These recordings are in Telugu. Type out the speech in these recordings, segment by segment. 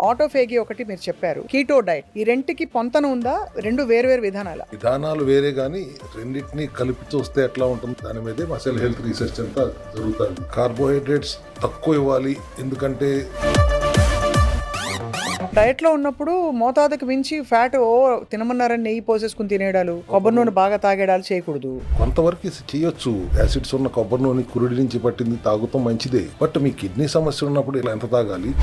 ఆటోఫేగి ఒకటి మీరు చెప్పారు, కీటో డైట్, ఈ రెంటికి పొంతన ఉందా? రెండు వేరు విధానాలు వేరే గానీ రెండింటినీ కలిపి చూస్తే ఎట్లా ఉంటుంది దాని మీదే మా సెల్ హెల్త్ రీసెర్చ్ అంతా జరుగుతుంది. కార్బోహైడ్రేట్స్ తక్కువ ఇవ్వాలి, ఎందుకంటే డయట్ లో ఉన్నప్పుడు మోతాదుకు మించి ఫ్యాట్ తినమన్నారని నెయ్యి పోసేసుకుని తినేడాలు, కొబ్బరి నూనె బాగా తాగేడాలు చేయకూడదు. కొంతవరకు చేయొచ్చు. యాసిడ్స్ ఉన్న కొబ్బరి నూనె కురుడి నుంచి పట్టింది తాగుతాం మంచిదే, బట్ మీ కిడ్నీ సమస్య ఉన్నప్పుడు ఇలా ఎంత తాగాలి?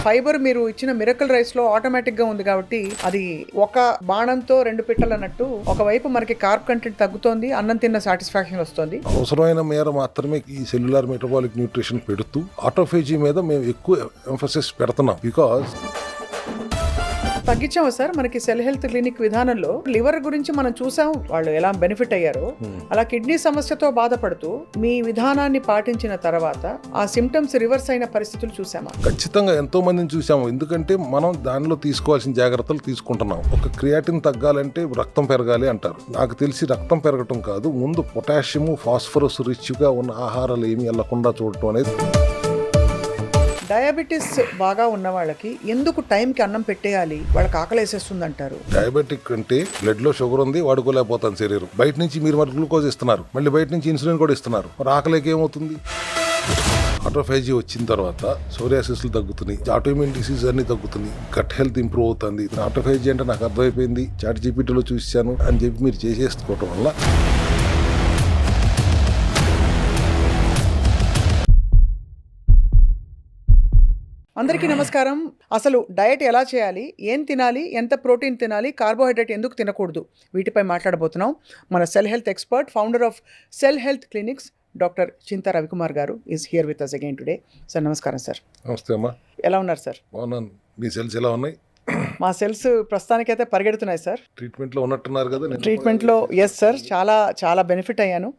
ఫైబర్ మీరు ఇచ్చిన మిరకల్ రైస్ లో ఆటోమేటిక్ గా ఉంది కాబట్టి అది ఒక బాణంతో రెండు పిట్టలు అన్నట్టు, ఒకవైపు మనకి కార్బ్ కంటెంట్ తగ్గుతోంది, అన్నం తిన్న సాటిస్ఫాక్షన్ వస్తుంది. అవసరమైన మేర మాత్రమే ఈ సెల్యులార్ మెటబాలిక్ న్యూట్రిషన్ పెడుతూ ఆటోఫేజీ మీద మేము ఎక్కువ ఎంఫసిస్ పెడుతున్నాం. బికాజ్ తగ్గించాము సార్. మనకి సెల్ హెల్త్ క్లినిక్ విధానంలో లివర్ గురించి మనం చూసాం, వాళ్ళు ఎలా బెనిఫిట్ అయ్యారో, అలా కిడ్నీ సమస్యతో బాధపడుతూ మీ విధానాన్ని పాటించిన తర్వాత ఆ సిమ్టమ్స్ రివర్స్ అయిన పరిస్థితులు చూసామా? ఖచ్చితంగా ఎంతో మందిని చూసాము. ఎందుకంటే మనం దానిలో తీసుకోవాల్సిన జాగ్రత్తలు తీసుకుంటున్నాం. ఒక క్రియాటిన్ తగ్గాలంటే రక్తం పెరగాలి అంటారు. నాకు తెలిసి రక్తం పెరగటం కాదు, ముందు పొటాషియం ఫాస్ఫరస్ రిచ్ గా ఉన్న ఆహారాలు ఏమి వెళ్లకుండా చూడటం అనేది. డయాబెటీస్ బాగా ఉన్న వాళ్ళకి ఎందుకు టైంకి అన్నం పెట్టేయాలి? వాళ్ళకి ఆకలి వేసేస్తుంది అంటారు. డయాబెటిక్ అంటే బ్లడ్ లో షుగర్ ఉంది, వాడుకోలేకపోతాను శరీరం. బయట నుంచి మీరు మరి గ్లూకోజ్ ఇస్తున్నారు, మళ్ళీ బయట నుంచి ఇన్సులిన్ కూడా ఇస్తున్నారు, మరి ఆకలికి ఏమవుతుంది? ఆటోఫేజీ వచ్చిన తర్వాత సోరియాసిస్లు తగ్గుతున్నాయి, ఆటోఇమ్యూన్ డిసీజ్ అన్ని తగ్గుతున్నాయి, గట్ హెల్త్ ఇంప్రూవ్ అవుతుంది. ఆటోఫేజీ అంటే నాకు అర్థమైపోయింది, చాట్ జీపీటీలో చూసాను అని చెప్పి మీరు చేసేసుకోవటం వల్ల అందరికీ నమస్కారం. అసలు డయట్ ఎలా చేయాలి, ఏం తినాలి, ఎంత ప్రోటీన్ తినాలి, కార్బోహైడ్రేట్ ఎందుకు తినకూడదు, వీటిపై మాట్లాడబోతున్నాం. మన cell health expert, founder of cell health clinics, doctor Chinta Ravikumar గారు is here with us again today. Sir నమస్కారం. సార్ నమస్తే అమ్మా. ఎలా ఉన్నారు సార్? బాగున్నాను. మీ సెల్స్ ఎలా ఉన్నాయి? మా సెల్స్ ప్రస్తుతానికైతే పరిగెడుతున్నాయి సార్. ట్రీట్మెంట్లో ఉన్నట్టున్నారు కదా? ట్రీట్మెంట్లో ఎస్ సార్, చాలా బెనిఫిట్ అయ్యాను.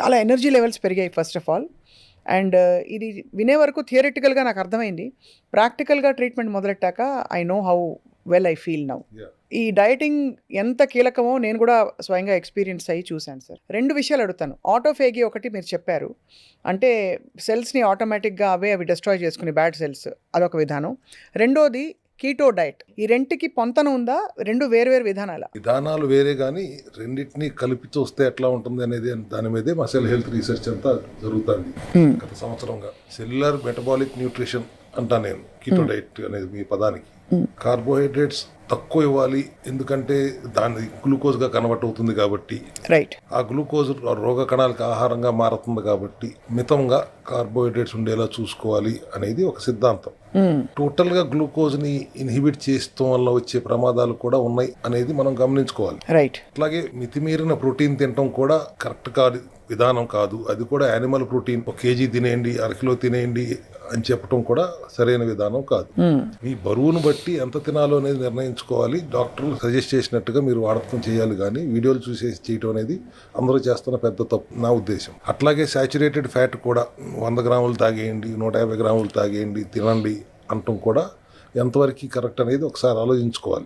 చాలా ఎనర్జీ లెవెల్స్ పెరిగాయి ఫస్ట్ ఆఫ్ ఆల్. అండ్ ఇది వినే వరకు థియరిటికల్గా నాకు అర్థమైంది. ప్రాక్టికల్గా ట్రీట్మెంట్ మొదలెట్టాక I know how well I feel now. ఈ డయటింగ్ ఎంత కీలకమో నేను కూడా స్వయంగా ఎక్స్పీరియన్స్ అయ్యి చూశాను సార్. రెండు విషయాలు అడుగుతాను. ఆటోఫేగి ఒకటి మీరు చెప్పారు, అంటే సెల్స్ని ఆటోమేటిక్గా అవి డిస్ట్రాయ్ చేసుకుని బ్యాడ్ సెల్స్, అదొక విధానం. రెండోది కీటో డైట్, ఈ రెంటికి పొంతన ఉందా? రెండు వేరు విధానాలు వేరే గానీ రెండింటినీ కలిపి చూస్తే ఎట్లా ఉంటుంది అనేది దాని మీదే మా సెల్ హెల్త్ రీసెర్చ్ అంతా జరుగుతుంది గత సంవత్సరంగా. సెల్యులార్ మెటబాలిక్ న్యూట్రిషన్ అంటా నేను, కీటో డైట్ అనేది మీ పదానికి. కార్బోహైడ్రేట్స్ తక్కువ ఇవ్వాలి, ఎందుకంటే దాని గ్లూకోజ్ గా కన్వర్ట్ అవుతుంది కాబట్టి, రైట్. ఆ గ్లూకోజ్ రోగ కణాలకు ఆహారంగా మారుతుంది కాబట్టి మితంగా కార్బోహైడ్రేట్స్ ఉండేలా చూసుకోవాలి అనేది ఒక సిద్ధాంతం. టోటల్ గా గ్లూకోజ్ ని ఇన్హిబిట్ చేస్తాం వల్ల వచ్చే ప్రమాదాలు కూడా ఉన్నాయి అనేది మనం గమనించుకోవాలి. రైట్. అట్లాగే మితిమీరిన ప్రోటీన్ తినటం కూడా కరెక్ట్ కాదు, విధానం కాదు. అది కూడా యానిమల్ ప్రోటీన్ 1 kg తినేయండి, 1 kg తినేయండి అని చెప్పడం కూడా సరైన విధానం కాదు. మీ బరువును బట్టి ఎంత తినాలో అనేది నిర్ణయించుకోవాలి. డాక్టర్లు సజెస్ట్ చేసినట్టుగా మీరు వాడకం చేయాలి, కానీ వీడియోలు చూసేసి చేయటం అనేది అందరూ చేస్తున్న పెద్ద తప్పు నా ఉద్దేశం. అట్లాగే సాచురేటెడ్ ఫ్యాట్ కూడా 100 గ్రాములు తాగేయండి, 150 గ్రాములు తాగేయండి, తినండి అంటం కూడా ఎంతవరకు కరెక్ట్ అనేది ఒకసారి ఆలోచించుకోవాలి.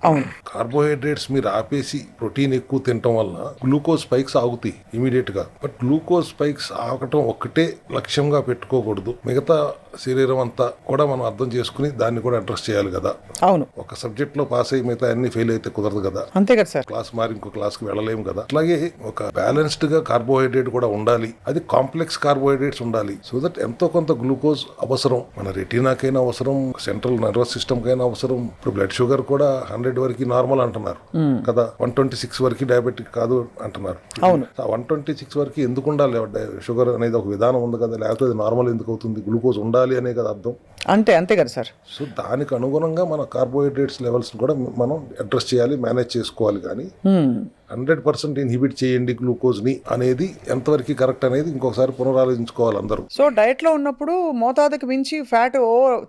కార్బోహైడ్రేట్స్ మీరు ఆపేసి ప్రోటీన్ ఎక్కువ తినటం వల్ల గ్లూకోజ్ స్పైక్స్ ఆగుతాయి ఇమీడియట్ గా. బట్ గ్లూకోజ్ స్పైక్స్ ఆగటం ఒక్కటే లక్ష్యంగా పెట్టుకోకూడదు, మిగతా శరీరం అంతా కూడా మనం అర్థం చేసుకుని దాన్ని కూడా అడ్రస్ చేయాలి కదా. అవును. ఒక సబ్జెక్ట్ లో పాస్ అయ్యి మిగతా అన్ని ఫెయిల్ అయితే కుదరదు కదా. అంతే కదా సార్. క్లాస్ మారి ఇంకో క్లాస్ కి వెళ్ళలేము కదా. అట్లాగే ఒక బ్యాలెన్స్డ్ గా కార్బోహైడ్రేట్ కూడా ఉండాలి, అది కాంప్లెక్స్ కార్బోహైడ్రేట్స్ ఉండాలి. సో దట్ ఎంతో కొంత గ్లూకోజ్ అవసరం, మన రెటీనాకైనా అవసరం, సెంట్రల్ నర్వస్ సిస్టమ్ కైనా అవసరం. ఇప్పుడు బ్లడ్ షుగర్ కూడా 100 వరకు నార్మల్ అంటున్నారు కదా, 126 వరకు డయాబెటిక్ కాదు అంటున్నారు. 126 వరకు ఎందుకు ఉండాలి షుగర్ అనేది ఒక విధానం ఉంది కదా, లేకపోతే అది నార్మల్ ఎందుకు అవుతుంది? గ్లూకోజ్ ఉండాలి అనే కదా అర్థం. అంతే కదా సార్. సో దానికి అనుగుణంగా మన కార్బోహైడ్రేట్స్ లెవెల్స్ కూడా మనం అడ్రస్ చేయాలి, మేనేజ్ చేసుకోవాలి. కానీ 100% ఇన్హిబిట్ చేయండి గ్లూకోజ్ ని అనేది ఎంతవరకు కరెక్ట్ అనేది ఇంకొకసారి పునరాలోచించుకోవాలి అందరూ. సో డయట్ లో ఉన్నప్పుడు మోతాదుకు మించి ఫ్యాట్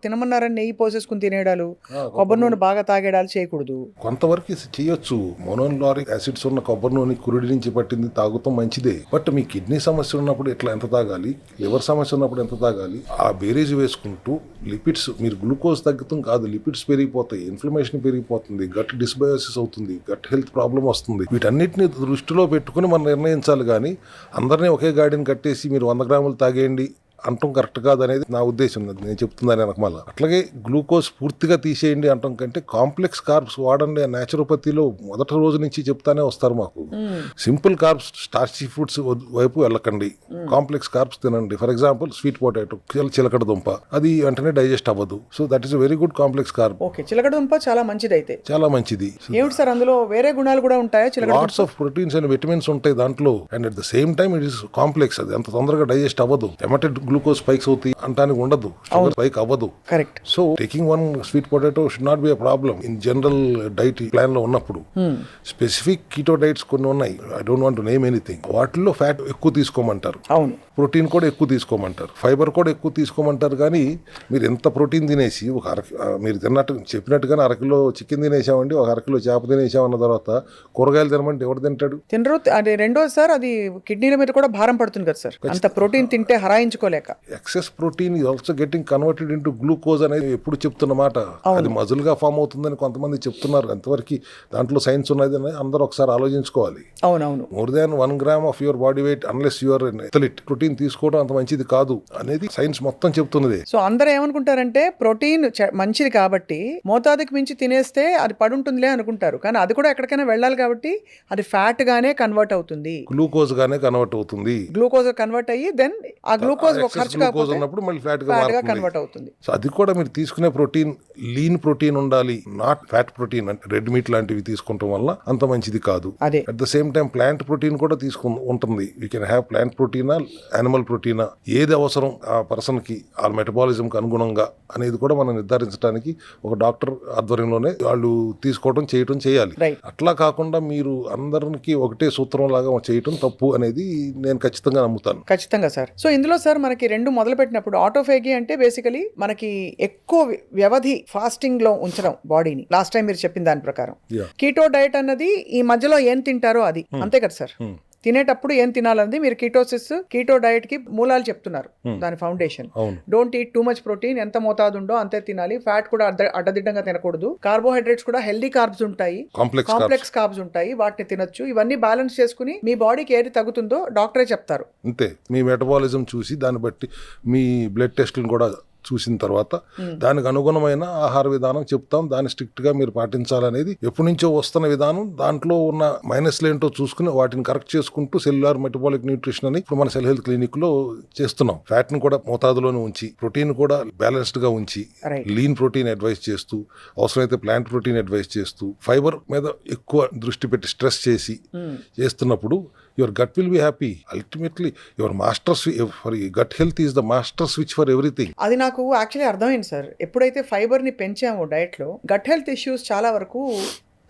తినమన్నారని నెయ్యి పోసేసుకుని తినేడాలు, కొబ్బరి నూనె బాగా తాగేడాలు చేయకూడదు. కొంతవరకు చేయొచ్చు. మోనోలారిక్ యాసిడ్స్ ఉన్న కొబ్బరి నూనె కురుడి నుంచి పట్టింది తాగుతాం మంచిదే, బట్ మీ కిడ్నీ సమస్య ఉన్నప్పుడు ఇట్లా ఎంత తాగాలి, లివర్ సమస్య ఉన్నప్పుడు ఎంత తాగాలి, ఆ బేరేజ్ వేసుకుంటూ లిపిడ్స్, మీరు గ్లూకోజ్ తగ్గుతాం కాదు, లిపిడ్స్ పెరిగిపోతాయి, ఇన్ఫ్లమేషన్ పెరిగిపోతుంది, గట్ డిస్బయోసిస్ అవుతుంది, గట్ హెల్త్ ప్రాబ్లం వస్తుంది. వీటన్నిటిని దృష్టిలో పెట్టుకుని మనం నిర్ణయించాలి. కానీ అందరినీ ఒకే గాడిని కట్టేసి మీరు 100 గ్రాములు తాగేయండి అంటం కరెక్ట్ కాదు అనేది నా ఉద్దేశం. నేను చెప్తుందని వెనకమాల. అట్లాగే గ్లూకోజ్ పూర్తిగా తీసేయండి అంటాం కంటే కాంప్లెక్స్ కార్బ్స్ వాడండి. న్యాచురోపతిలో మొదటి రోజు నుంచి చెప్తానే వస్తారు మాకు. సింపుల్ కార్బ్స్ స్టార్చీ ఫుడ్స్ వైపు వెళ్ళకండి, కాంప్లెక్స్ కార్బ్స్ తినండి. ఫర్ ఎగ్జాంపుల్ స్వీట్ పొటాటో, చిలకడ దుంప, అది వెంటనే డైజెస్ట్ అవ్వదు. So that is very good complex carb. Okay, చిలకడ దుంప చాలా మంచిది. అయితే చాలా మంచిది. ఏమిటి సార్ అందులో వేరే గుణాలు కూడా ఉంటాయా? Lots of proteins and vitamins ఉంటాయి దాంట్లో. And at the same time it is complex. అది అంత తొందరగా డైజెస్ట్ అవ్వదు. ఎమటెడ్ గ్లూకోజ్ స్పైక్స్ అవుతాయి అంటానికి ఉండదు, షుగర్ స్పైక్ అవ్వదు. Correct. So taking one sweet potato should not be a problem in general diet plan లో ఉన్నప్పుడు. స్పెసిఫిక్ కీటో డైట్స్ కొన్ని ఉన్నాయి, I don't want to name anything. వాటిల్లో ఫ్యాట్ ఎక్కువ తీసుకోమంటారు, అవును, ప్రోటీన్ కూడా ఎక్కువ తీసుకోమంటారు, ఫైబర్ కూడా ఎక్కువ తీసుకోమంటారు. కానీ మీరు ఎంత ప్రోటీన్ తినేసి మీరు చెప్పినట్టుగానే అరకిలో చికెన్ తినేసామండి, ఒక అరకిలో చేప తినేసామన్న తర్వాత కూరగాయలు తినమంటే ఎవరు తింటాడు? తినరు. అది రెండోది సార్, అది కిడ్నీల మీద కూడా భారం పడుతుంది కదా సార్, అంత ప్రోటీన్ తింటే హరాయించుకోలేక. Excess protein is also getting converted into glucose అనేది ఎప్పుడు చెప్తున్న మాట. అది మజిల్ గా ఫామ్ అవుతుందని కొంతమంది చెప్తున్నారు. ఎంతవరకు దాంట్లో సైన్స్ ఉన్నది అని అందరూ ఒకసారి ఆలోచించుకోవాలి. అవునవును. More than 1 gram of your body weight unless your athlete, protein తీసుకోవడం అంత మంచిది కాదు అనేది సైన్స్ మొత్తం చెప్తున్నది. సో అందరూ ఏమనుకుంటారంటే ప్రోటీన్ మంచిది కాబట్టి మోతాదుకి మించి తినేస్తే అది పడుంటుందిలే అనుకుంటారు. కానీ అది కూడా ఎక్కడికైనా వెళ్ళాలి కాబట్టి అది ఫ్యాట్ గానే కన్వర్ట్ అవుతుంది, గ్లూకోజ్ గానే కన్వర్ట్ అవుతుంది. గ్లూకోజ్ కన్వర్ట్ అయ్యి దెన్ ఆ గ్లూకోజ్ ఖర్చు కాకపోతే ఉన్నప్పుడు మళ్ళీ ఫ్యాట్ గా కన్వర్ట్ అవుతుంది. సో అది కూడా మీరు తీసుకునే ప్రోటీన్ లీన్ ప్రోటీన్ ఉండాలి, నాట్ ఫ్యాట్ ప్రోటీన్. అంటే రెడ్ మీట్ లాంటివి తీసుకుంటాం వల్ల అంత మంచిది కాదు. అదే at the same time plant protein కూడా ఉంటుంది. యూ కెన్ హ్యావ్ ప్లాంట్ ప్రోటీనా, యానిమల్ ప్రోటీనా, ఏది అవసరం ఆ పర్సన్ కి, ఆ మెటబాలిజం కి అనుగుణంగా అనేది కూడా మనం నిర్ధారించడానికి ఒక డాక్టర్ ఆధ్వర్యంలోనే వాళ్ళు తీసుకోవడం చేయటం చేయాలి. అట్లా కాకుండా మీరు అందరికి ఒకటే సూత్రం లాగా చేయటం తప్పు అనేది నేను ఖచ్చితంగా నమ్ముతాను. ఖచ్చితంగా సార్. సో ఇందులో సార్ మనకి రెండు మొదలు పెట్టినప్పుడు ఆటోఫేగి అంటే బేసికలీ మనకి ఎక్కువ వ్యవధి ఫాస్టింగ్ లో ఉంచడం బాడీని, లాస్ట్ టైం మీరు చెప్పిన దాని ప్రకారం. కీటో డైట్ అన్నది ఈ మధ్యలో ఏం తింటారో అది, అంతే కదా సార్? తినేటప్పుడు ఏం తినాలన్నది మీరు కీటో డైట్ కి మూలాలు చెప్తున్నారు, దాని foundation. Don't eat too much protein, ఎంత మోతాదు ఉందో అంతే తినాలి. ఫ్యాట్ కూడా అడ్డదిడ్డంగా తినకూడదు. కార్బోహైడ్రేట్స్ కూడా హెల్దీ కార్బ్స్ ఉంటాయి, కాంప్లెక్స్ కార్బ్స్ ఉంటాయి, వాటిని తినొచ్చు. ఇవన్నీ బ్యాలెన్స్ చేసుకుని మీ బాడీకి ఏది తగ్గుతుందో డాక్టరే చెప్తారు. అంతే. మీ మెటబాలిజం చూసి దాన్ని బట్టి మీ బ్లడ్ టెస్టులను కూడా చూసిన తర్వాత దానికి అనుగుణమైన ఆహార విధానం చెప్తాం. దాన్ని స్ట్రిక్ట్ గా మీరు పాటించాలనేది ఎప్పటి నుంచో వస్తున్న విధానం. దాంట్లో ఉన్న మైనస్లు ఏంటో చూసుకుని వాటిని కరెక్ట్ చేసుకుంటూ సెల్యులార్ మెటబాలిక్ న్యూట్రిషన్ అని ఇప్పుడు మన సెల్ హెల్త్ క్లినిక్ లో చేస్తున్నాం. ఫ్యాట్ ని కూడా మోతాదులోనే ఉంచి, ప్రోటీన్ కూడా బ్యాలెన్స్డ్ గా ఉంచి, లీన్ ప్రోటీన్ అడ్వైస్ చేస్తూ, అవసరమైతే ప్లాంట్ ప్రోటీన్ అడ్వైస్ చేస్తూ, ఫైబర్ మీద ఎక్కువ దృష్టి పెట్టి స్ట్రెస్ చేసి చేస్తున్నప్పుడు your gut will be happy. Ultimately your master for gut health is the master switch for everything. అది నాకు యాక్చువల్లీ అర్థమైంది సార్. ఎప్పుడైతే ఫైబర్ ని పెంచామో డైట్ లో, గట్ హెల్త్ ఇష్యూస్ చాలా వరకు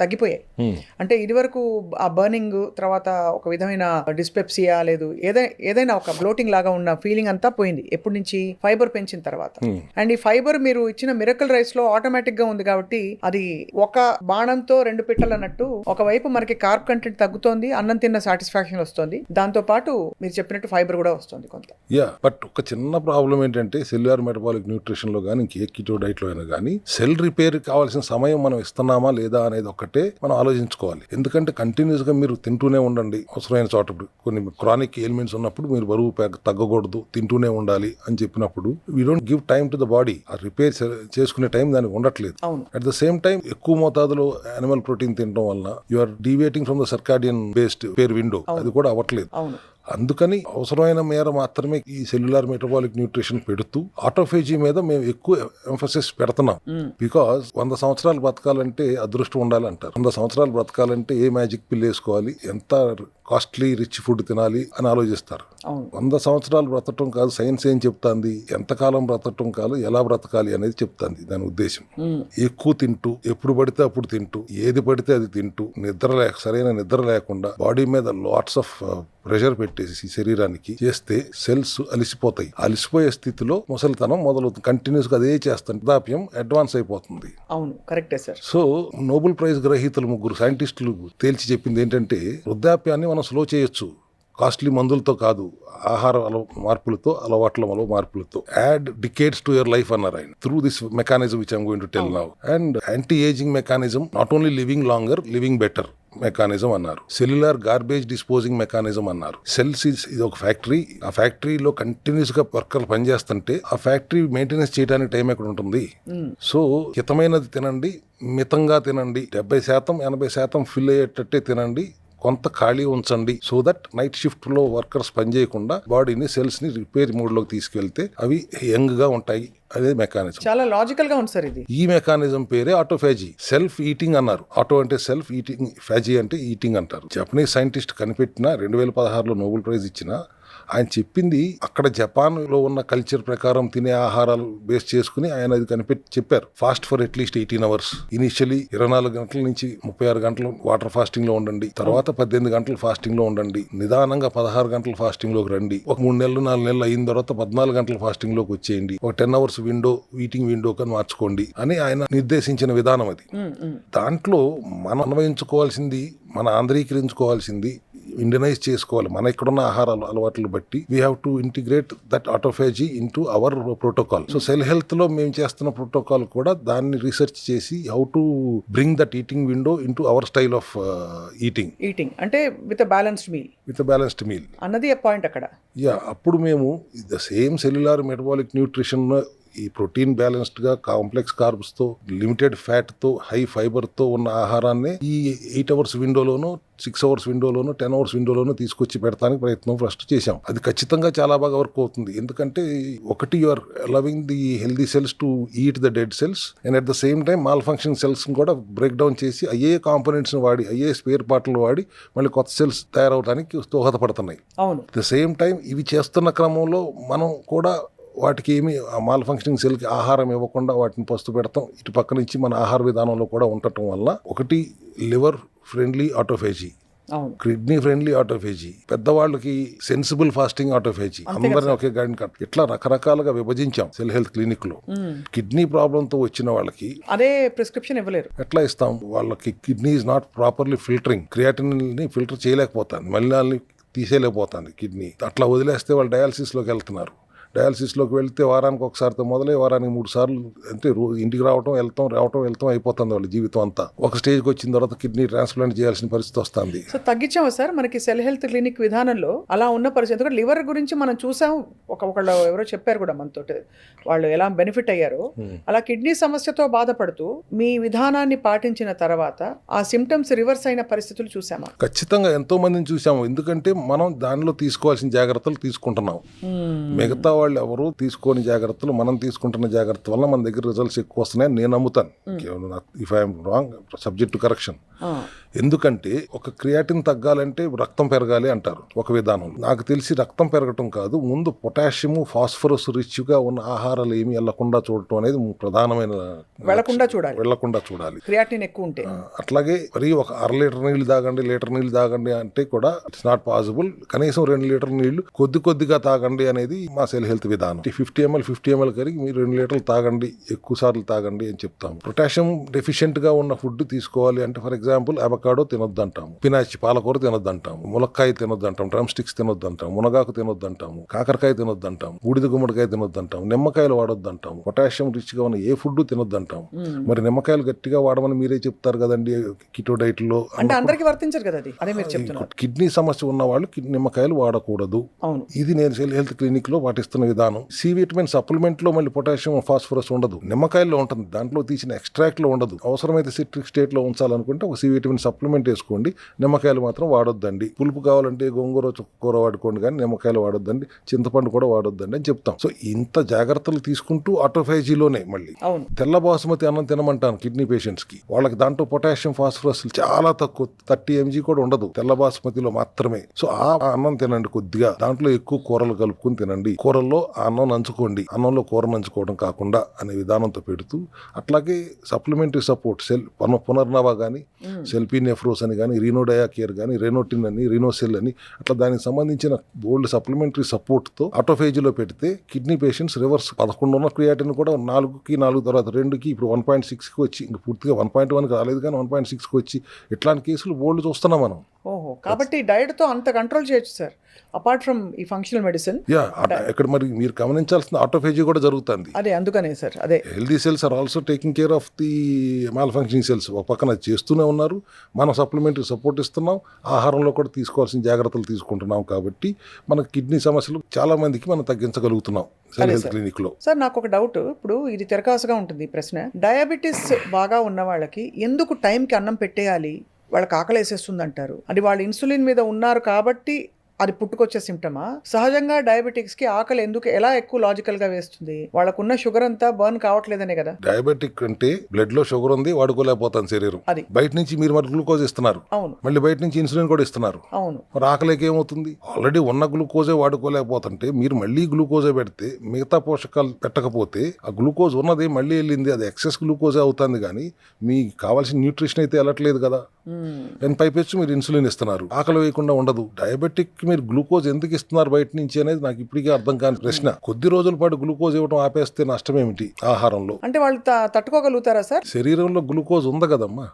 తగ్గిపోయాయి. అంటే ఇది వరకు ఆ బర్నింగ్, తర్వాత ఒక విధమైన డిస్పెప్సియా, లేదు ఏదైనా ఒక బ్లోటింగ్ లాగా ఉన్న ఫీలింగ్ అంతా పోయింది ఎప్పటి నుంచి ఫైబర్ పెంచిన తర్వాత. అండ్ ఈ ఫైబర్ మీరు ఇచ్చిన మిరకల్ రైస్ లో ఆటోమేటిక్ గా ఉంది కాబట్టి అది ఒక బాణంతో రెండు పిట్టలు అన్నట్టు, ఒకవైపు మనకి కార్బ్ కంటెంట్ తగ్గుతోంది, అన్నం తిన్న సాటిస్ఫాక్షన్ వస్తుంది, దాంతో పాటు మీరు చెప్పినట్టు ఫైబర్ కూడా వస్తుంది కొంత. బట్ ఒక చిన్న ప్రాబ్లం ఏంటంటే సెల్యులార్ మెటబాలిక్ న్యూట్రిషన్ లో కానీ ఇంకే కీటో డైట్ లో అయినా కానీ సెల్ రిపేర్ కావాల్సిన సమయం మనం ఇస్తున్నామా లేదా అనేది ఒకటే మనం ఆలోచించుకోవాలి. ఎందుకంటే కంటిన్యూస్ గా మీరు తింటూనే ఉండండి. అవసరమైన చోట కొన్ని క్రానిక్ ఎలిమెంట్స్ ఉన్నప్పుడు మీరు బరువు తగ్గకూడదు, తింటూనే ఉండాలి అని చెప్పినప్పుడు we don't give time to the body. ఆ రిపేర్ చేసుకునే టైం దానికి ఉండట్లేదు. అట్ ద సేమ్ టైం ఎక్కువ మోతాదులో యానిమల్ ప్రోటీన్ తినడం వల్ల you are deviating from the circadian based pair window, అది కూడా అవ్వట్లేదు. అందుకని అవసరమైన మేర మాత్రమే ఈ సెల్యులార్ మెటబాలిక్ న్యూట్రిషన్ పెడుతూ ఆటోఫేజీ మీద మేము ఎక్కువ ఎంఫసిస్ పెడుతున్నాం. బికాస్ 100 సంవత్సరాలు బ్రతకాలంటే అదృష్టం ఉండాలంటారు. 100 సంవత్సరాలు బ్రతకాలంటే ఏ మ్యాజిక్ పిల్ వేసుకోవాలి, ఎంత కాస్ట్లీ రిచ్ ఫుడ్ తినాలి అని ఆలోచిస్తారు. 100 సంవత్సరాలు బ్రతకటం కాదు, సైన్స్ ఏం చెప్తాంది, ఎంతకాలం బ్రతకటం కాదు, ఎలా బ్రతకాలి అనేది చెప్తాంది. దాని ఉద్దేశం ఎక్కువ తింటూ, ఎప్పుడు పడితే అప్పుడు తింటూ, ఏది పడితే అది తింటూ, సరైన నిద్ర లేకుండా, బాడీ మీద లాట్స్ ఆఫ్ ప్రెషర్ పెట్టేసి శరీరానికి చేస్తే సెల్స్ అలిసిపోతాయి. అలిసిపోయే స్థితిలో ముసలితనం మొదలవుతుంది. కంటిన్యూస్ గా అదే చేస్తాను, వృద్ధాప్యం అడ్వాన్స్ అయిపోతుంది. అవును, కరెక్టే సార్. సో నోబెల్ ప్రైజ్ గ్రహీతలు 3 సైంటిస్టులు తేల్చి చెప్పింది ఏంటంటే వృద్ధాప్యాన్ని మనం స్లో చేయొచ్చు, కాస్ట్లీ మందులతో కాదు, ఆహార మార్పులతో, అలవాట్ల మార్పులతో. Add decades to your life అన్నారు ఆయన. Through this mechanism which I'm going to tell now. And anti ageing mechanism, not only living longer, living better. Mechanism అన్నారు, సెల్యులార్ గార్బేజ్ డిస్పోజింగ్ మెకానిజం అన్నారు. సెల్స్ ఇది ఒక ఫ్యాక్టరీ, ఆ ఫ్యాక్టరీలో కంటిన్యూస్ గా వర్కర్లు పనిచేస్తుంటే ఆ ఫ్యాక్టరీ మెయింటెనెన్స్ చేయడానికి టైం ఎక్కడ ఉంటుంది? సో హితమైనది తినండి, మితంగా తినండి, 70% 80% ఫిల్ అయ్యేటట్టే తినండి, కొంత ఖాళీ ఉంచండి. సో దట్ నైట్ షిఫ్ట్ లో వర్కర్స్ పనిచేయకుండా బాడీని సెల్స్ ని రిపేర్ మోడ్ లోకి తీసుకెళ్తే అవి యంగ్ గా ఉంటాయి. అదే మెకానిజం. చాలా లాజికల్ గా ఉంది సార్ ఇది. ఈ మెకానిజం పేరే ఆటోఫాజీ. సెల్ఫ్ ఈటింగ్ అన్నారు. ఆటో అంటే సెల్ఫ్, ఈటింగ్, ఫాజీ అంటే ఈటింగ్ అంటారు. జపనీస్ సైంటిస్ట్ కనిపెట్టిన 2016లో నోబెల్ ప్రైజ్ ఇచ్చిన ఆయన చెప్పింది అక్కడ జపాన్ లో ఉన్న కల్చర్ ప్రకారం తినే ఆహారాలు బేస్ చేసుకుని ఆయన అది కనిపెట్టి చెప్పారు. Fast for at least 18 hours. Initially 24 గంటల నుంచి 36 గంటలు వాటర్ ఫాస్టింగ్ లో ఉండండి, తర్వాత 18 గంటలు ఫాస్టింగ్ లో ఉండండి, నిదానంగా 16 గంటలు ఫాస్టింగ్ లోకి రండి, ఒక 3 నెలలు 4 నెలలు అయిన తర్వాత 14 గంటల ఫాస్టింగ్ లోకి వచ్చేయండి, ఒక 10 hours విండో, ఈటింగ్ విండో కని మార్చుకోండి అని ఆయన నిర్దేశించిన విధానం అది. దాంట్లో మనం అన్వయించుకోవాల్సింది, మన ఆంధ్రీకరించుకోవాల్సింది, ఇండియనైజ్ చేసుకోవాలి మన ఇక్కడున్న ఆహారాలు అలవాట్లు బట్టి. We have to integrate that autophagy into our protocol. So cell health లో మేము చేస్తున్న ప్రోటోకాల్ కూడా దాన్ని రీసెర్చ్ చేసి how to bring that eating window into our style of eating అంటే విత్ బ్యాలెన్స్డ్ మీల్ అన్నది పాయింట్ అక్కడ. యా, అప్పుడు మేము the same cellular metabolic nutrition, ఈ ప్రోటీన్ బ్యాలెన్స్డ్ గా, కాంప్లెక్స్ కార్బ్స్ తో, లిమిటెడ్ ఫ్యాట్ తో, హై ఫైబర్ తో ఉన్న ఆహారాన్ని ఈ 8 hours విండోలోనూ, 6 hours విండోలోను, 10 hours విండోలోను తీసుకొచ్చి పెడతానికి ప్రయత్నం ఫస్ట్ చేశాం. అది ఖచ్చితంగా చాలా బాగా వర్క్ అవుతుంది. ఎందుకంటే ఒకటి, you are allowing the healthy cells to eat the dead cells and at the same time malfunction cells కూడా బ్రేక్ డౌన్ చేసి అయ్యే కాంపోనెంట్స్ వాడి, అయ్యే స్పేర్ పార్ట్లు వాడి మళ్ళీ కొత్త సెల్స్ తయారవడానికి దోహదపడుతున్నాయి. అవును. అట్ ద సేమ్ టైం ఇవి చేస్తున్న క్రమంలో మనం కూడా వాటికి ఏమి మాల్ ఫంక్షనింగ్ సెల్కి ఆహారం ఇవ్వకుండా వాటిని పస్తు పెడతాం. ఇటు పక్క నుంచి మన ఆహార విధానంలో కూడా ఉండటం వల్ల ఒకటి లివర్ ఫ్రెండ్లీ ఆటోఫాజీ, కిడ్నీ ఫ్రెండ్లీ ఆటోఫాజీ, పెద్దవాళ్ళకి సెన్సిబుల్ ఫాస్టింగ్ ఆటోఫాజీ, అందరినీ ఒకే గాడిని కట్, ఇట్లా రకరకాలుగా విభజించాం సెల్ హెల్త్ క్లినిక్ లో. కిడ్నీ ప్రాబ్లమ్ తో వచ్చిన వాళ్ళకి అదే ప్రిస్క్రిప్షన్ ఇవ్వలేరు, ఎట్లా ఇస్తాం? వాళ్ళకి kidney is not properly filtering, creatine ని ఫిల్టర్ చేయలేకపోతాను, మలినాల్ని తీసేయలేకపోతుంది కిడ్నీ. అట్లా వదిలేస్తే వాళ్ళు డయాలసిస్ లోకి వెళ్తున్నారు. డయాలసిస్లోకి వెళ్తే వారానికి ఒకసారితో మొదలై వారానికి 3 సార్లు, అంటే ఇంటికి రావటం వెళ్తాం అయిపోతుంది వాళ్ళ జీవితం అంతా. ఒక స్టేజ్కి వచ్చిన తర్వాత కిడ్నీ ట్రాన్స్ప్లాంట్ చేయాల్సిన పరిస్థితి వస్తుంది. సో తగ్గించాము సార్ మనకి సెల్ హెల్త్ క్లినిక్ విధానంలో అలా ఉన్న పరిస్థితి. ఎందుకంటే లివర్ గురించి మనం చూసాం, ఒకళ్ళు ఎవరో చెప్పారు కూడా మనతో, వాళ్ళు ఎలా బెనిఫిట్ అయ్యారో. అలా కిడ్నీ సమస్యతో బాధపడుతూ మీ విధానాన్ని పాటించిన తర్వాత ఆ సిమ్టమ్స్ రివర్స్ అయిన పరిస్థితులు చూసామా? ఖచ్చితంగా ఎంతో మందిని చూసాము. ఎందుకంటే మనం దానిలో తీసుకోవాల్సిన జాగ్రత్తలు తీసుకుంటున్నాం. మిగతా వాళ్ళు ఎవరు తీసుకోని జాగ్రత్తలు మనం తీసుకుంటున్న జాగ్రత్త వల్ల మన దగ్గర రిజల్ట్స్ ఎక్కువ వస్తున్నాయని నేను నమ్ముతాను. If I'm wrong, subject to correction. ఎందుకంటే ఒక క్రియాటిన్ తగ్గాలంటే రక్తం పెరగాలి అంటారు ఒక విధానం. నాకు తెలిసి రక్తం పెరగటం కాదు, ముందు పొటాషియం, ఫాస్ఫరస్ రిచ్ గా ఉన్న ఆహారాలు ఏమి వెళ్లకుండా చూడటం అనేది ప్రధానమైన, వెళ్లకుండా చూడాలి క్రియాటిన్ ఎక్కువ ఉంటే. అట్లాగే మరి ఒక 1/2 లీటర్ నీళ్లు తాగండి, లీటర్ నీళ్లు తాగండి అంటే కూడా ఇట్స్ నాట్ పాసిబుల్. కనీసం 2 లీటర్ నీళ్లు కొద్దిగా తాగండి అనేది మా సెల్ హెల్త్ విధానం. 50 ml కరిగి మీరు 2 లీటర్లు తాగండి, ఎక్కువ సార్లు తాగండి అని చెప్తాము. పొటాషియం డెఫిషియెంట్ గా ఉన్న ఫుడ్ తీసుకోవాలి అంటే ఫర్ ఎగ్జాంపుల్ అవకాడో తినొద్దు అంటాము, పినాచి పాలకూర తినొద్దు అంటాము, ములక్కాయ తినొద్దు అంటాం, డ్రమ్ స్టిక్స్ తినొద్దు అంటాము, మునగాకు తినొద్దు అంటాము, కాకరకాయ తినొద్దు అంటాము, బూడిద గుమ్మడికాయ తినొద్దు అంటాము, నిమ్మకాయలు వాడొద్దు అంటాము, పొటాషియం రిచ్ గా ఉన్న ఏ ఫుడ్ తినొద్దు అంటాము. మరి నిమ్మకాయలు గట్టిగా వాడమని మీరే చెప్తారు కదండి కిటో డైట్ లో. అంటే అందరికీ వర్తించరు కదా అది, అదే మీరు చెప్తున్నారు. కిడ్నీ సమస్య ఉన్న వాళ్ళు నిమ్మకాయలు వాడకూడదు. ఇది నేను సెల్ హెల్త్ క్లినిక్ లో పాటిస్తున్న విధానం. సి విటమిన్ సప్లిమెంట్ లో మళ్ళీ పొటాషియం, ఫాస్ఫరస్ ఉండదు, నిమ్మకాయలో ఉంటుంది, దాంట్లో తీసిన ఎక్స్ట్రాక్ట్ లో ఉండదు. అవసరమైతే సిట్రిక్ స్టేట్ లో ఉంచాలనుకుంటే ఒక సి విటమిన్ సప్లిమెంట్ వేసుకోండి, నిమ్మకాయలు మాత్రం వాడొద్దండి. పులుపు కావాలంటే గోంగూర, చుక్కకూర వాడుకోండి, కానీ నిమ్మకాయలు వాడొద్దండి, చింతపండు కూడా వాడొద్దండి అని చెప్తాం. సో ఇంత జాగ్రత్తలు తీసుకుంటూ ఆటోఫాజీలోనే మళ్ళీ తెల్ల బాసుమతి అన్నం తినమంటాను కిడ్నీ పేషెంట్స్ కి. వాళ్ళకి దాంట్లో పొటాషియం, ఫాస్ఫరస్ చాలా తక్కువ, 30 mg కూడా ఉండదు తెల్ల బాసుమతిలో మాత్రమే. సో ఆ అన్నం తినండి కొద్దిగా, దాంట్లో ఎక్కువ కూరలు కలుపుకుని తినండి, కూరల్లో ఆ అన్నం నంచుకోండి, అన్నంలో కూర నంచుకోవడం కాకుండా అనే విధానంతో పెడుతూ, అట్లాగే సప్లిమెంటరీ సపోర్ట్ సెల్ పునర్నవ కానీ, సెల్పీనెఫ్రోస్ అని కానీ, రీనోడయాకేర్ కానీ, రెనోటిన్ అని, రీనోసెల్ అని, అట్లా దానికి సంబంధించిన బోల్డ్ సప్లిమెంటరీ సపోర్ట్తో ఆటోఫేజీలో పెడితే కిడ్నీ పేషెంట్స్ రివర్స్ 11 ఉన్న క్రియాటిన్ కూడా 4 తర్వాత 2కి ఇప్పుడు 1.6కి వచ్చి, ఇంక పూర్తిగా 1.1కి రాలేదు కానీ 1.6కి వచ్చి, ఇట్లాంటి కేసులు బోల్డ్ చూస్తున్నాం మనం. ఓహో, కాబట్టి డైట్తో అంత కంట్రోల్ చేయొచ్చు సార్, అపార్ట్ ఫ్రమ్ ఈ ఫంక్షనల్ మెడిసిన్. యా, ఇక్కడ మరి మీరు గమనించాల్సిన ఆటోఫేజీ కూడా జరుగుతుంది. అదే అందుకనే సార్, అదే healthy cells are also taking care of the malfunctioning cells. ఒక పక్కన చేస్తూనే ఉన్నారు, మనం సప్లిమెంటరీ సపోర్ట్ ఇస్తున్నాం, ఆహారంలో కూడా తీసుకోవాల్సిన జాగ్రత్తలు తీసుకుంటున్నాం. కాబట్టి మన కిడ్నీ సమస్యలు చాలా మందికి మనం తగ్గించగలుగుతున్నాం సెల్ హెల్త్ క్లినిక్ లో. సార్ నాకు ఒక డౌట్, ఇప్పుడు ఇది తిరకాసుగా ఉంటుంది ఈ ప్రశ్న. డయాబెటీస్ బాగా ఉన్న వాళ్ళకి ఎందుకు టైంకి అన్నం పెట్టేయాలి, వాళ్ళకి ఆకలి వేసేస్తుంది అంటారు. అది వాళ్ళు ఇన్సులిన్ మీద ఉన్నారు కాబట్టి అది పుట్టుకొచ్చే సిమ్టమా? సహజంగా డయాబెటిక్స్ కి ఆకలి ఎందుకు ఎలా ఎక్కువ లాజికల్ గా వేస్తుంది? వాళ్ళకున్న షుగర్ అంతా బర్న్ కావట్లేదనే కదా. డయాబెటిక్ అంటే బ్లడ్ లో షుగర్ ఉంది, వాడుకోలేకపోతాను శరీరం. అది బయట నుంచి మీరు మరి గ్లూకోజ్ ఇస్తున్నారు, అవును మళ్ళీ బయట నుంచి ఇన్సులిన్ కూడా ఇస్తున్నారు. అవును, మరి ఆకలికి ఏమవుతుంది? ఆల్రెడీ ఉన్న గ్లూకోజే వాడుకోలేకపోతుంటే మీరు మళ్ళీ గ్లూకోజే పెడితే, మిగతా పోషకాలు పెట్టకపోతే ఆ గ్లూకోజ్ ఉన్నది మళ్ళీ వెళ్ళింది, అది ఎక్సెస్ గ్లూకోజే అవుతుంది. కానీ మీకు కావాల్సిన న్యూట్రిషన్ అయితే వెళ్ళట్లేదు కదా. అండ్ పైపెచ్చు మీరు ఇన్సులిన్ ఇస్తున్నారు, ఆకలి వేయకుండా ఉండదు. డయాబెటిక్ మీరు గ్లూకోజ్ ఎందుకు ఇస్తున్నారు బయట నుంచి అనేది నాకు ఇప్పటికీ అర్థం కాని ప్రశ్న. కొద్ది రోజుల పాటు గ్లూకోజ్ ఇవ్వడం ఆపేస్తే నష్టం ఏమిటి ఆహారంలో? అంటే వాళ్ళు తట్టుకోగలుగుతారా సార్? శరీరంలో గ్లూకోజ్ ఉంది కదమ్మా,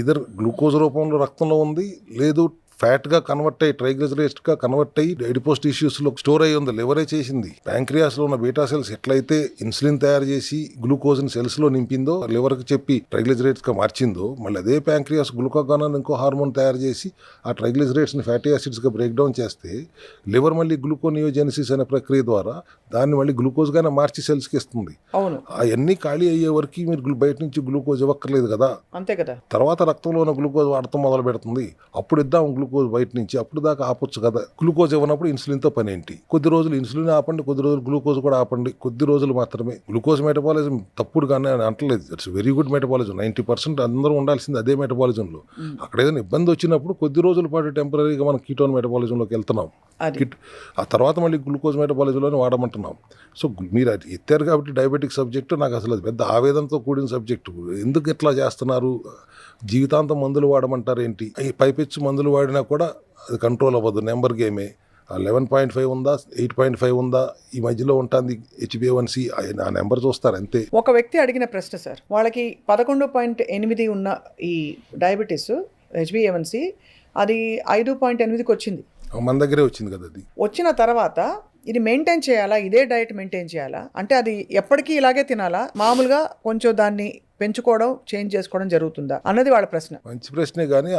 ఇదర్ గ్లూకోజ్ రూపంలో రక్తంలో ఉంది, లేదు ఫ్యాట్ గా కన్వర్ట్ అయ్యి ట్రైగ్లిజరైడ్స్ గా కన్వర్ట్ అయ్యి ఎడిపోస్ టిష్యూస్ లో స్టోర్ అయ్యి ఉంది, లివరే చేసింది. ప్యాంక్రియాస్ లో ఉన్న బీటా సెల్స్ ఎట్లయితే ఇన్సులిన్ తయారు చేసి గ్లూకోజ్ ని సెల్స్ లో నింపిందో, లివర్ కి చెప్పి ట్రైగ్లిజరైడ్స్ గా మార్చిందో, మళ్ళీ అదే ప్యాంక్రియాస్ గ్లూకాగాన్ అని ఇంకో హార్మోన్ తయారు చేసి ఆ ట్రైగ్లిజరైడ్స్ ని ఫ్యాటీ యాసిడ్స్ గా బ్రేక్ డౌన్ చేస్తే లివర్ మళ్ళీ గ్లూకోనియోజెనిసిస్ అనే ప్రక్రియ ద్వారా దాన్ని మళ్ళీ గ్లూకోజ్ గానే మార్చి సెల్స్ కి ఇస్తుంది. అవును, అవన్నీ ఖాళీ అయ్యే వరకు మీరు బయట నుంచి గ్లూకోజ్ ఇవ్వక్కర్లేదు కదా. అంతే కదా. తర్వాత రక్తంలో ఉన్న గ్లూకోజ్ వాడటం మొదలు పెడుతుంది, అప్పుడు ఇద్దాం గ్లూకోజ్ బయట నుంచి. అప్పుడు దాకా ఆపొచ్చు కదా. గ్లూకోజ్ ఇవ్వనప్పుడు ఇన్సులిన్తో పని ఏంటి? కొద్ది రోజులు ఇన్సులిన్ ఆపండి, కొద్ది రోజులు గ్లూకోజ్ కూడా ఆపండి, కొద్ది రోజులు మాత్రమే. గ్లూకోజ్ మెటబాలిజం తప్పుడు కానీ అంటలేదు, ఇట్స్ వెరీ గుడ్ మెటబాలిజం. 90% అందరూ ఉండాల్సింది అదే మెటబాలిజంలో. అక్కడ ఏదైనా ఇబ్బంది వచ్చినప్పుడు కొద్ది రోజుల పాటు టెంపరీగా మనం కీటోన్ మెటబాలిజంలోకి వెళ్తున్నాం, ఆ తర్వాత మళ్ళీ గ్లూకోజ్ మెటబాలిజంలోనే వాడమంటున్నాం. సో మీరు అది ఎత్తారు కాబట్టి డయాబెటిక్ సబ్జెక్టు నాకు అసలు అది పెద్ద ఆవేదనతో కూడిన సబ్జెక్టు. ఎందుకు ఇట్లా చేస్తున్నారు? జీవితాంతం మందులు వాడమంటారు ఏంటి? ఈ పైపెచ్చు మందులు వాడినా కూడా అది కంట్రోల్ అవ్వదు, నెంబర్ గేమే. 11.5 ఉందా, 8.5 ఉందా, ఈ మధ్యలో ఉంటుంది HbA1c, ఆ నెంబర్ చూస్తారు అంతే. ఒక వ్యక్తి అడిగిన ప్రశ్న సార్, వాళ్ళకి 11.8 ఉన్న ఈ డయాబెటీస్ HbA1c అది 5.8కి వచ్చింది, మన దగ్గరే వచ్చింది కదా. అది వచ్చిన తర్వాత ఇది మెయింటైన్ చేయాలా, ఇదే డైట్ మెయింటైన్ చేయాలా, అంటే అది ఎప్పటికీ ఇలాగే తినాలా, మామూలుగా కొంచెం దాన్ని పెంచుకోవడం చేంజ్ చేసుకోవడం జరుగుతుందా అన్నది వాళ్ళ ప్రశ్న. మంచి ప్రశ్నే, కానీ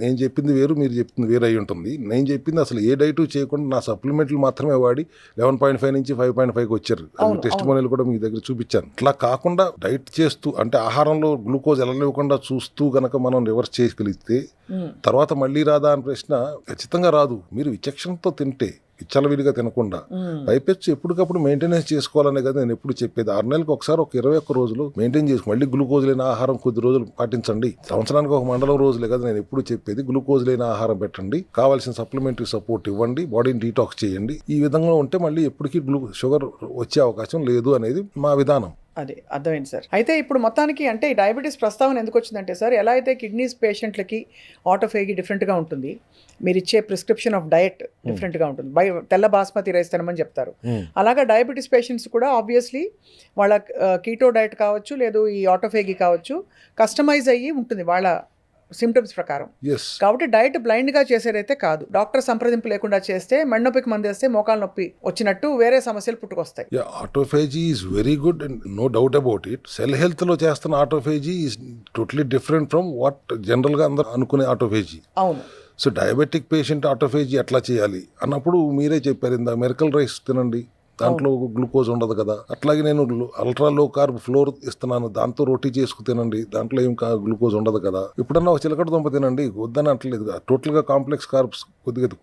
నేను చెప్పింది వేరు, మీరు చెప్పింది వేరు అయి ఉంటుంది. నేను చెప్పింది అసలు ఏ డైట్ చేయకుండా నా సప్లిమెంట్లు మాత్రమే వాడి 11.5 నుంచి 5.5కి వచ్చారు. టెస్ట్ మోనీలు కూడా మీ దగ్గర చూపించాను. ఇట్లా కాకుండా డైట్ చేస్తూ, అంటే ఆహారంలో గ్లూకోజ్ వెళ్ళనివ్వకుండా చూస్తూ గనక మనం రివర్స్ చేయగలిగితే తర్వాత మళ్ళీ రాదా అని ప్రశ్న ఖచ్చితంగా రాదు. మీరు విచక్షణతో తింటే, విచ్చలవిడిగా తినకుండా. పైపెచ్చు ఎప్పటికప్పుడు మెయింటెనెన్స్ చేసుకోవాలనే కదా నేను ఎప్పుడు చెప్పేది. 6 నెలలకు ఒకసారి ఒక 21 రోజులు మెయింటైన్ చేసుకో, మళ్ళీ గ్లూకోజ్ లేని ఆహారం కొద్ది రోజులు పాటించండి. సంవత్సరానికి ఒక మండలం రోజులే కదా నేను ఎప్పుడు చెప్పేది. గ్లూకోజ్ లేని ఆహారం పెట్టండి, కావాల్సిన సప్లిమెంటరీ సపోర్ట్ ఇవ్వండి, బాడీని డీటాక్స్ చేయండి. ఈ విధంగా ఉంటే మళ్ళీ ఎప్పటికీ షుగర్ వచ్చే అవకాశం లేదు అనేది మా విధానం. అదే అర్థమైంది సార్. అయితే ఇప్పుడు మొత్తానికి అంటే ఈ డయాబెటీస్ ప్రస్తావన ఎందుకు వచ్చిందంటే సార్, ఎలా అయితే కిడ్నీస్ పేషెంట్లకి ఆటోఫేగి డిఫరెంట్గా ఉంటుంది, మీరు ఇచ్చే ప్రిస్క్రిప్షన్ ఆఫ్ డయట్ డిఫరెంట్గా ఉంటుంది, తెల్ల బాస్మతి రైస్ తినమని చెప్తారు. అలాగా డయాబెటీస్ పేషెంట్స్ కూడా ఆబ్వియస్లీ వాళ్ళ కీటో డయట్ కావచ్చు, లేదు ఈ ఆటోఫేగి కావచ్చు, కస్టమైజ్ అయ్యి ఉంటుంది వాళ్ళ సిమ్టమ్స్ ప్రకారం. కాబట్టి డైట్ బ్లైండ్ గా చేసేదైతే కాదు. డాక్టర్ సంప్రదింపు లేకుండా చేస్తే మెడనొప్పికి మందేస్తే మోకాలు నొప్పి వచ్చినట్టు వేరే సమస్యలు పుట్టుకొస్తాయి. Autophagy is very good and no doubt about it. Cell health లో చేస్తున్న autophagy is totally different from what general గా అందరూ అనుకునే ఆటోఫేజీ. అవును. సో డయాబెటిక్ పేషెంట్ ఆటోఫేజీ ఎట్లా చేయాలి అన్నప్పుడు మీరే చెప్పారు, ఇందా మిరకల్ రైస్ తినండి, దాంట్లో గ్లూకోజ్ ఉండదు కదా. అట్లాగే నేను అల్ట్రా లో కార్బ్ ఫ్లోర్ ఇస్తున్నాను, దాంతో రోటీ చేసుకు తినండి, దాంట్లో ఏం గ్లూకోజ్ ఉండదు కదా. ఇప్పుడన్నా ఒక చిలకడ దుంప తినండి, వద్దని అంటలేదు. టోటల్ గా కాంప్లెక్స్ కార్బ్స్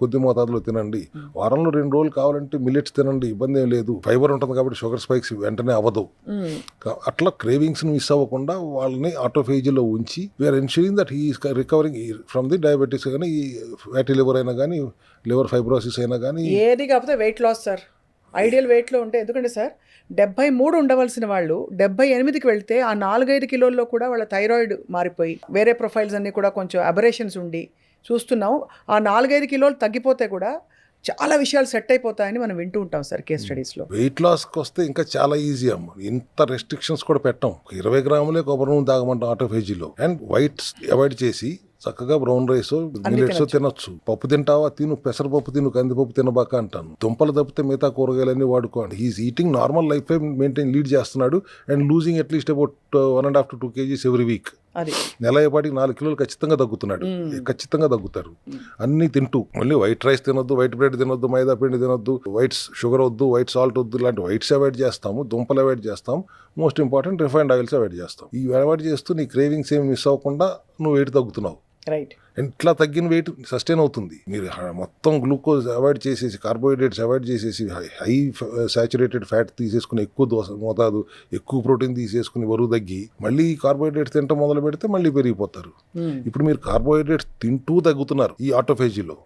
కొద్ది మోతాదులో తినండి. వారంలో 2 రోజులు కావాలంటే మిల్లెట్స్ తినండి, ఇబ్బంది ఏం లేదు. ఫైబర్ ఉంటుంది కాబట్టి షుగర్ స్పైక్స్ వెంటనే అవ్వదు. అట్లా క్రేవింగ్స్ మిస్ అవ్వకుండా వాళ్ళని ఆటోఫేజీలో ఉంచి we're ensuring that he is recovering from the diabetes. కానీ ఫ్యాటీ లివర్ అయినా కానీ, లివర్ ఫైబ్రోసిస్ అయినా కానీ, ఏది కాకపోతే వెయిట్ లాస్ సార్. ఐడియల్ వెయిట్లో ఉంటే, ఎందుకంటే సార్ 73 ఉండవలసిన వాళ్ళు 78కి వెళ్తే ఆ 4-5 కిలోల్లో కూడా వాళ్ళ థైరాయిడ్ మారిపోయి వేరే ప్రొఫైల్స్ అన్నీ కూడా కొంచెం అబరేషన్స్ ఉండి చూస్తున్నాం. ఆ 4-5 కిలోలు తగ్గిపోతే కూడా చాలా విషయాలు సెట్ అయిపోతాయని మనం వింటూ ఉంటాం సార్ కేస్ స్టడీస్లో. వెయిట్ లాస్కి వస్తే ఇంకా చాలా ఈజీ అమ్మ, ఇంత రెస్ట్రిక్షన్స్ కూడా పెట్టాం. 20 గ్రాములే కొబ్బరి నూనె తాగమంటాం ఆటోఫేజీలో. అండ్ వైట్స్ అవాయిడ్ చేసి చక్కగా బ్రౌన్ రైస్ మిల్లెట్స్ తినొచ్చు. పప్పు తింటావా, తిను, పెసరపప్పు తిను, కందిపప్పు తినబాక అంటాను. దుంపలు తప్పితే మిగతా కూరగాయలన్నీ వాడుకోండి. He's eating normal life maintain lead చేస్తున్నాడు and losing at least about 1.5 to 2 kgs every week. నెల అయ్యేపాటికి 4 కిలోలు ఖచ్చితంగా తగ్గుతున్నాడు. ఖచ్చితంగా తగ్గుతారు అన్ని తింటూ. మళ్ళీ వైట్ రైస్ తినొద్దు, వైట్ బ్రెడ్ తినొద్దు, మైదా పిండి తినొద్దు, వైట్ షుగర్ వద్దు, వైట్ సాల్ట్ వద్దు, ఇలాంటి వైట్స్ అవాయిడ్ చేస్తాము, దుంపలు అవాయిడ్ చేస్తాం, most important refined oils avoid చేస్తాం. ఇవి అవాయిడ్ చేస్తూ నీ క్రేవింగ్స్ ఏమి మిస్ అవ్వకుండా నువ్వు వెయిట్ తగ్గుతున్నావు. రైట్. అండ్ ఇట్లా తగ్గిన వెయిట్ సస్టైన్ అవుతుంది. మీరు మొత్తం గ్లూకోజ్ అవాయిడ్ చేసేసి, కార్బోహైడ్రేట్స్ అవాయిడ్ చేసేసి, హై సాచురేటెడ్ ఫ్యాట్ తీసేసుకుని, ఎక్కువ మోతాదు ఎక్కువ ప్రోటీన్ తీసేసుకుని బరువు తగ్గి మళ్ళీ కార్బోహైడ్రేట్స్ తింటాం మొదలు పెడితే మళ్ళీ పెరిగిపోతారు. ఇప్పుడు మీరు కార్బోహైడ్రేట్స్ తింటూ తగ్గుతున్నారు ఈ ఆటోఫేజీలో.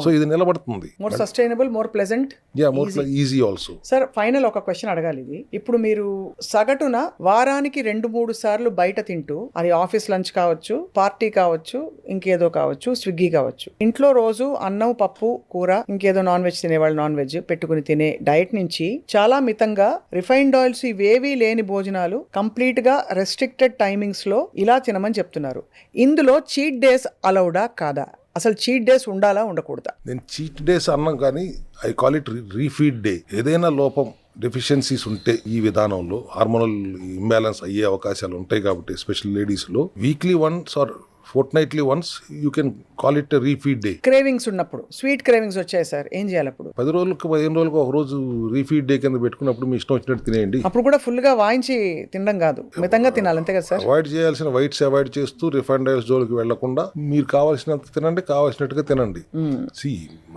సో ఇది నిలబడుతుంది. More sustainable, more pleasant, more easy also. Sir final ఒక క్వశ్చన్ అడగాలి. ఇది ఇప్పుడు మీరు సగటున వారానికి 2-3 సార్లు బయట తింటూ, అది ఆఫీస్ లంచ్ కావచ్చు, పార్టీ కావచ్చు, ఇంకేదో కావచ్చు, స్విగ్గీ కావచ్చు, ఇంట్లో రోజు అన్నం, పప్పు, కూర, ఇంకేదో నాన్ వెజ్ తినేవాళ్ళు నాన్ వెజ్ పెట్టుకుని తినే డైట్ నుంచి చాలా మితంగా రిఫైన్డ్ ఆయిల్స్ ఇవేవీ లేని భోజనాలు కంప్లీట్ గా రెస్ట్రిక్టెడ్ టైమింగ్స్ లో ఇలా తినమని చెప్తున్నారు. ఇందులో చీట్ డేస్ అలౌడా కాదా? అసలు చీట్ డేస్ ఉండాలా, ఉండకూడదా? నేను చీట్ డేస్ అన్నాం కానీ I call it refeed day. ఏదైనా లోపం, డెఫిషియన్సీస్ ఉంటే ఈ విధానంలో హార్మోనల్ ఇంబ్యాలెన్స్ అయ్యే అవకాశాలు ఉంటాయి కాబట్టి ఎస్పెషల్ లేడీస్లో వీక్లీ వన్స్ ఆర్ ఫోర్ట్నైట్లీ once you can call it refeed day. Cravings ఉన్నప్పుడు, స్వీట్ క్రేవింగ్స్ వచ్చాయి సార్, ఏం చేయాలి అప్పుడు? 10 రోజులకు 15 రోజులకు ఒక రోజు రీఫీడ్ డే కింద పెట్టుకున్నప్పుడు మీ ఇష్టం వచ్చినట్టు తినేయండి. అప్పుడు కూడా ఫుల్ గా వాయించి తినడం కాదు, మితంగా తినాలి, అంతే కదా సార్? అవాయిడ్ చేయాల్సిన వైట్స్ అవాయిడ్ చేస్తూ రిఫైన్డ్ ఆయిల్స్ జోలికి వెళ్లకుండా మీరు కావాల్సినంత తినండి, కావాల్సినట్టుగా తినండి.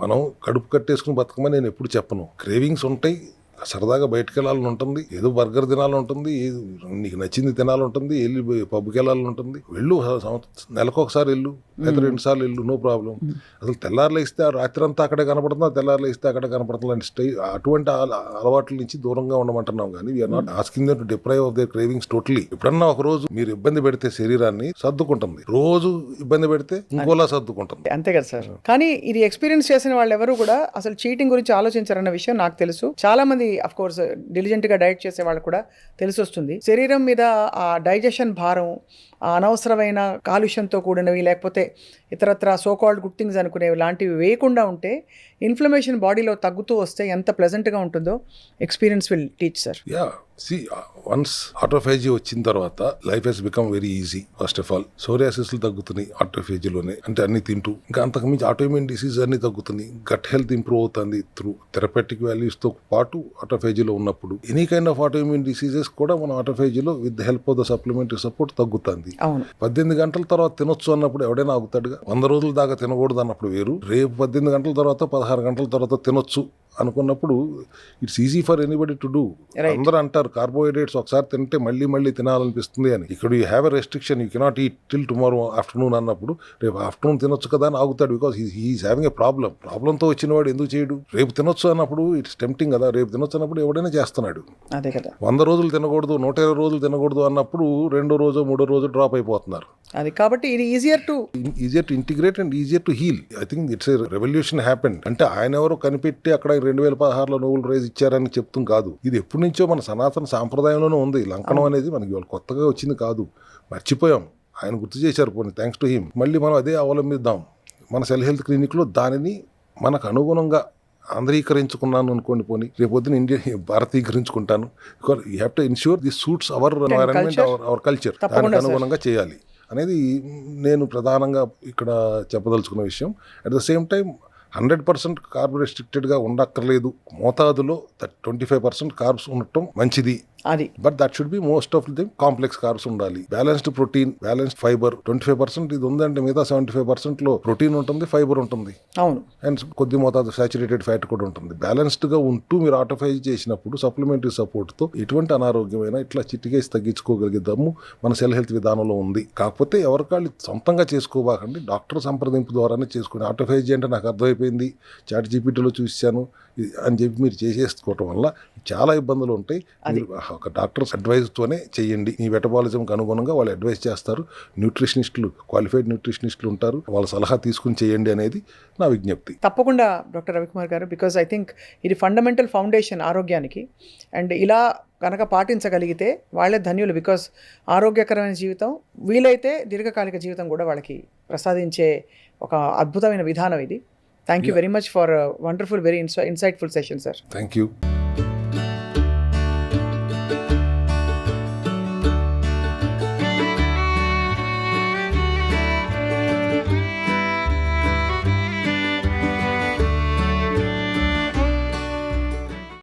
మనం కడుపు కట్టేసుకుని బతకమని నేను ఎప్పుడు చెప్పను. క్రేవింగ్స్ ఉంటాయి, సరదాగా బయటకు వెళ్ళాలని ఉంటుంది, ఏదో బర్గర్ తినాలని ఉంటుంది, నీకు నచ్చింది తినాలని ఉంటుంది, వెళ్ళి పబ్కి వెళ్ళాలని ఉంటుంది, వెళ్ళు, నెలకు ఒకసారి వెళ్ళు, లేదా 2 సార్లు వెళ్ళు, నో ప్రాబ్లం. అసలు తెల్లారులు ఇస్తే రాత్రి అంతా అక్కడే కనపడుతుందా, తెల్లారులు ఇస్తే అక్కడే కనపడుతుంది, అటువంటి అలవాట్ల నుంచి దూరంగా ఉండమంటున్నాం. కానీ we're not asking them to deprive of their cravings totally. ఎప్పుడన్నా ఒక రోజు మీరు ఇబ్బంది పెడితే శరీరాన్ని సర్దుకుంటుంది, రోజు ఇబ్బంది పెడితే ఇంకోలా సర్దుకుంటుంది, అంతే కదా సార్? కానీ ఇది ఎక్స్పీరియన్స్ చేసిన వాళ్ళు ఎవరు కూడా అసలు చీటింగ్ గురించి ఆలోచించారన్న విషయం నాకు తెలుసు. చాలా మంది అఫ్ కోర్స్ డిలిజెంట్ గా డైట్ చేసే వాళ్ళు కూడా తెలిసి వస్తుంది. శరీరం మీద ఆ డైజెషన్ భారం, ఆ అనవసరమైన కాలుష్యంతో కూడినవి, లేకపోతే ఇతరత్ర సోకాల్డ్ గుడ్ థింగ్స్ అనుకునేవి లాంటివి వేయకుండా ఉంటే ఇన్ఫ్లమేషన్ బాడీలో తగ్గుతూ వస్తే ఎంత ప్లెజెంట్గా ఉంటుందో experience will teach sir. Once autophagy వచ్చిన తర్వాత life has become very easy. First of all సోరియాసిస్లు తగ్గుతున్నాయి ఆటోఫేజీలోనే, అంటే అన్ని తింటూ. ఇంకా అంతకుమించి ఆటోఇమ్యూన్ డిసీజ్ అన్ని తగ్గుతున్నాయి, గట్ హెల్త్ ఇంప్రూవ్ అవుతుంది త్రూ థెరపెటిక్ వాల్యూస్తో పాటు ఆటోఫేజీలో ఉన్నప్పుడు. Any kind of autoimmune diseases కూడా మన ఆటోఫేజీలో with the help of the supplementary support తగ్గుతుంది. 18 గంటల తర్వాత తినొచ్చు అన్నప్పుడు ఎవడైనా ఆగుతాడుగా? 100 రోజుల దాకా తినకూడదు అన్నప్పుడు వేరు, రేపు 18 గంటల తర్వాత 16 గంటల తర్వాత తినొచ్చు అనుకున్నప్పుడు it's easy for anybody to do. అందరూ అంటారు కార్బోహైడ్రేట్స్ ఒకసారి తింటే మళ్ళీ మళ్ళీ తినాలనిపిస్తుంది అని. ఇక్కడ you have a restriction, you cannot eat till tomorrow afternoon అన్నప్పుడు రేపు ఆఫ్టర్నూన్ తినొచ్చు కదా అని ఆగుతాడు. బికాస్ హీఈస్ హ్యావింగ్ ఎ ప్రాబ్లంతో వచ్చిన వాడు ఎందుకు చేయడు? రేపు తినొచ్చు అన్నప్పుడు ఇట్స్ టెంప్టింగ్ కదా, రేపు తినొచ్చు అన్నప్పుడు ఎవడైనా చేస్తున్నాడు. అదే కదా, 100 రోజులు తినకూడదు, 120 రోజులు తినకూడదు అన్నప్పుడు 2వ రోజు 3వ రోజు డ్రాప్ అయిపోతున్నారు. అది కాబట్టి ఇది easier to integrate and easier to heal. I think it's a revolution happened. అంటే ఆయన ఎవరో కనిపెట్టి అక్కడ 2016లో నోబెల్ ప్రైజ్ ఇచ్చారని చెప్తాం కాదు. ఇది ఎప్పటి నుంచో మన సనాతన సాంప్రదాయంలోనే ఉంది. లంకనం అనేది మనకి వాళ్ళు కొత్తగా వచ్చింది కాదు, మర్చిపోయాం. ఆయన గుర్తు చేశారు, పోనీ థ్యాంక్స్ టు హిమ్. మళ్ళీ మనం అదే అవలంబిద్దాం. మన సెల్ హెల్త్ క్లినిక్లో దానిని మనకు అనుగుణంగా ఆంధ్రీకరించుకున్నాను అనుకోండి, పోనీ రేపొద్దున భారతీకరించుకుంటాను. You have to ensure this suits our environment, our culture. దానికి అనుగుణంగా చేయాలి అనేది నేను ప్రధానంగా ఇక్కడ చెప్పదలుచుకున్న విషయం. At the same time 100% carb రెస్ట్రిక్టెడ్గా ఉండక్కర్లేదు. మోతాదులో 25% కార్బ్స్ ఉండటం మంచిది. అది but that should be most of the complex carbs ఉండాలి. Balanced protein, balanced fibre. 25% ఇది ఉందంటే మిగతా 75%లో ప్రోటీన్ ఉంటుంది, ఫైబర్ ఉంటుంది. అవును. అండ్ కొద్ది మోతాదు సాచురేటెడ్ ఫ్యాట్ కూడా ఉంటుంది. బ్యాలెన్స్డ్ గా ఉంటూ మీరు ఆటోఫైజ్ చేసినప్పుడు సప్లిమెంటరీ సపోర్ట్ తో ఎటువంటి అనారోగ్యమైన ఇట్లా చిట్టికేసి తగ్గించుకోగలిగే దమ్ము మన సెల్ హెల్త్ విధానంలో ఉంది. కాకపోతే ఎవరికాళ్ళు సొంతంగా చేసుకోబాకండి, డాక్టర్ సంప్రదింపు ద్వారానే చేసుకుని. ఆటోఫైజ్ అంటే నాకు అర్థమైపోయింది, చాట్ జీపీటీలో చూశాను అని చెప్పి మీరు చేసేసుకోవటం వల్ల చాలా ఇబ్బందులు ఉంటాయి. మీరు ఒక డాక్టర్స్ అడ్వైజ్తోనే చేయండి. మీ మెటబాలిజంకి అనుగుణంగా వాళ్ళు అడ్వైజ్ చేస్తారు. న్యూట్రిషనిస్టులు, క్వాలిఫైడ్ న్యూట్రిషనిస్టులు ఉంటారు, వాళ్ళ సలహా తీసుకుని చేయండి అనేది నా విజ్ఞప్తి. తప్పకుండా డాక్టర్ రవికుమార్ గారు, బికాజ్ ఐ థింక్ ఇది ఫండమెంటల్ ఫౌండేషన్ ఆరోగ్యానికి. అండ్ ఇలా కనుక పాటించగలిగితే వాళ్ళే ధన్యులు. బికాజ్ ఆరోగ్యకరమైన జీవితం, వీలైతే దీర్ఘకాలిక జీవితం కూడా వాళ్ళకి ప్రసాదించే ఒక అద్భుతమైన విధానం ఇది. Thank you very much for wonderful, very insightful session sir. Thank you.